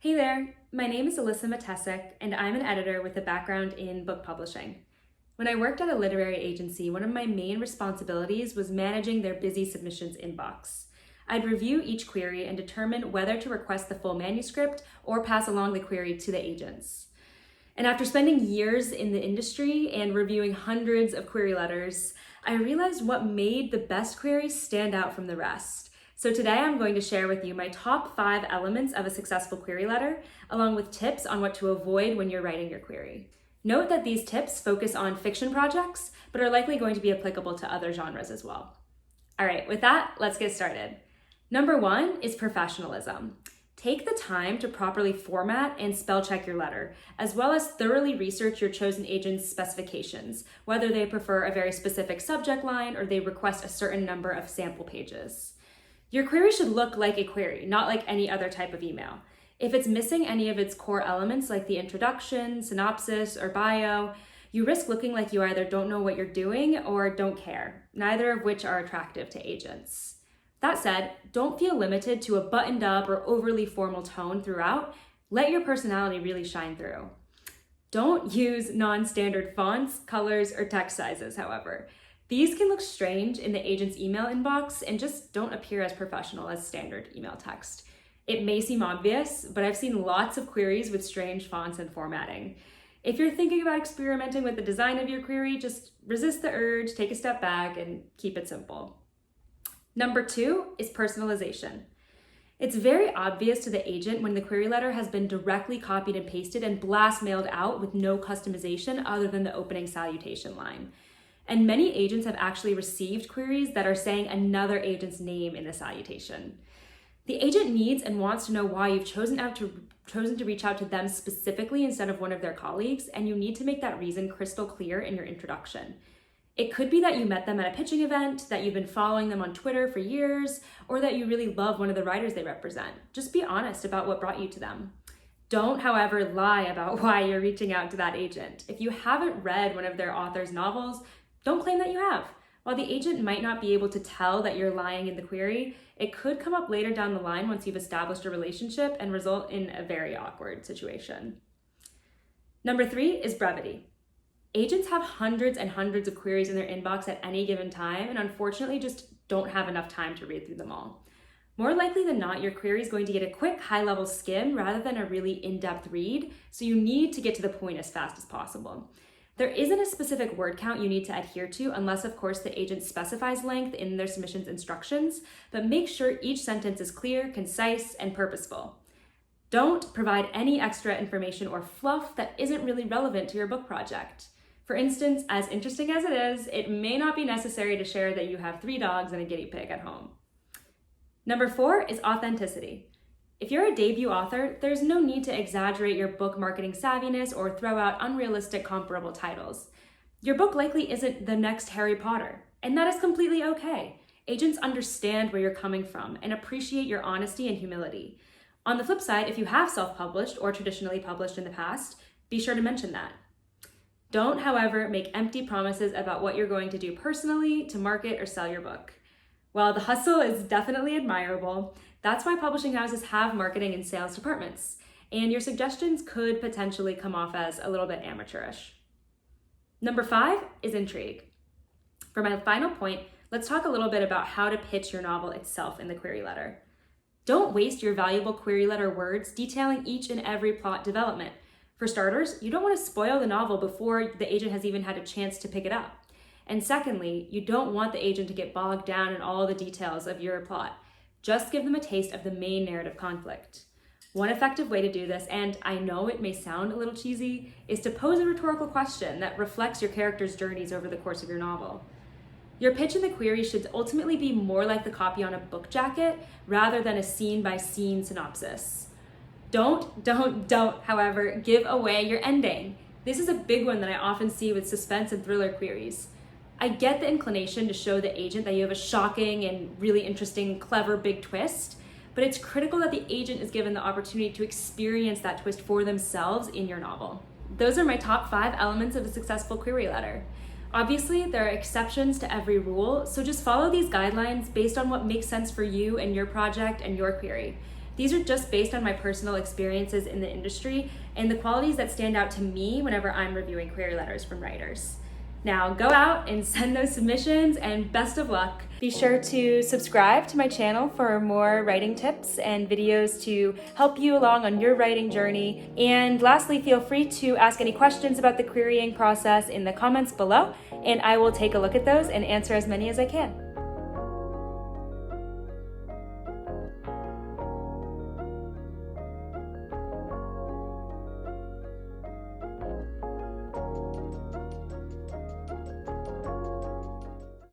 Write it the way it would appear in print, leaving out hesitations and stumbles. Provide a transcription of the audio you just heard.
Hey there, my name is Alyssa Matesic, and I'm an editor with a background in book publishing. When I worked at a literary agency, one of my main responsibilities was managing their busy submissions inbox. I'd review each query and determine whether to request the full manuscript or pass along the query to the agents. And after spending years in the industry and reviewing hundreds of query letters, I realized what made the best queries stand out from the rest. So today I'm going to share with you my top 5 elements of a successful query letter, along with tips on what to avoid when you're writing your query. Note that these tips focus on fiction projects, but are likely going to be applicable to other genres as well. All right, with that, let's get started. Number 1 is professionalism. Take the time to properly format and spell check your letter, as well as thoroughly research your chosen agent's specifications, whether they prefer a very specific subject line or they request a certain number of sample pages. Your query should look like a query, not like any other type of email. If it's missing any of its core elements like the introduction, synopsis, or bio, you risk looking like you either don't know what you're doing or don't care, neither of which are attractive to agents. That said, don't feel limited to a buttoned up or overly formal tone throughout. Let your personality really shine through. Don't use non-standard fonts, colors, or text sizes, however. These can look strange in the agent's email inbox and just don't appear as professional as standard email text. It may seem obvious, but I've seen lots of queries with strange fonts and formatting. If you're thinking about experimenting with the design of your query, just resist the urge, take a step back, and keep it simple. Number 2 is personalization. It's very obvious to the agent when the query letter has been directly copied and pasted and blast mailed out with no customization other than the opening salutation line. And many agents have actually received queries that are saying another agent's name in the salutation. The agent needs and wants to know why you've chosen to reach out to them specifically instead of one of their colleagues, and you need to make that reason crystal clear in your introduction. It could be that you met them at a pitching event, that you've been following them on Twitter for years, or that you really love one of the writers they represent. Just be honest about what brought you to them. Don't, however, lie about why you're reaching out to that agent. If you haven't read one of their author's novels, don't claim that you have. While the agent might not be able to tell that you're lying in the query, it could come up later down the line once you've established a relationship and result in a very awkward situation. Number 3 is brevity. Agents have hundreds and hundreds of queries in their inbox at any given time and unfortunately just don't have enough time to read through them all. More likely than not, your query is going to get a quick high-level skim rather than a really in-depth read, so you need to get to the point as fast as possible. There isn't a specific word count you need to adhere to unless, of course, the agent specifies length in their submission's instructions, but make sure each sentence is clear, concise, and purposeful. Don't provide any extra information or fluff that isn't really relevant to your book project. For instance, as interesting as it is, it may not be necessary to share that you have 3 dogs and a guinea pig at home. Number 4 is authenticity. If you're a debut author, there's no need to exaggerate your book marketing savviness or throw out unrealistic comparable titles. Your book likely isn't the next Harry Potter, and that is completely okay. Agents understand where you're coming from and appreciate your honesty and humility. On the flip side, if you have self-published or traditionally published in the past, be sure to mention that. Don't, however, make empty promises about what you're going to do personally to market or sell your book. While the hustle is definitely admirable, that's why publishing houses have marketing and sales departments, and your suggestions could potentially come off as a little bit amateurish. Number 5 is intrigue. For my final point, let's talk a little bit about how to pitch your novel itself in the query letter. Don't waste your valuable query letter words detailing each and every plot development. For starters, you don't want to spoil the novel before the agent has even had a chance to pick it up. And secondly, you don't want the agent to get bogged down in all the details of your plot. Just give them a taste of the main narrative conflict. One effective way to do this, and I know it may sound a little cheesy, is to pose a rhetorical question that reflects your character's journeys over the course of your novel. Your pitch in the query should ultimately be more like the copy on a book jacket rather than a scene-by-scene synopsis. Don't, however, give away your ending. This is a big one that I often see with suspense and thriller queries. I get the inclination to show the agent that you have a shocking and really interesting, clever, big twist, but it's critical that the agent is given the opportunity to experience that twist for themselves in your novel. Those are my top 5 elements of a successful query letter. Obviously, there are exceptions to every rule, so just follow these guidelines based on what makes sense for you and your project and your query. These are just based on my personal experiences in the industry and the qualities that stand out to me whenever I'm reviewing query letters from writers. Now go out and send those submissions, and best of luck. Be sure to subscribe to my channel for more writing tips and videos to help you along on your writing journey. And lastly, feel free to ask any questions about the querying process in the comments below, and I will take a look at those and answer as many as I can.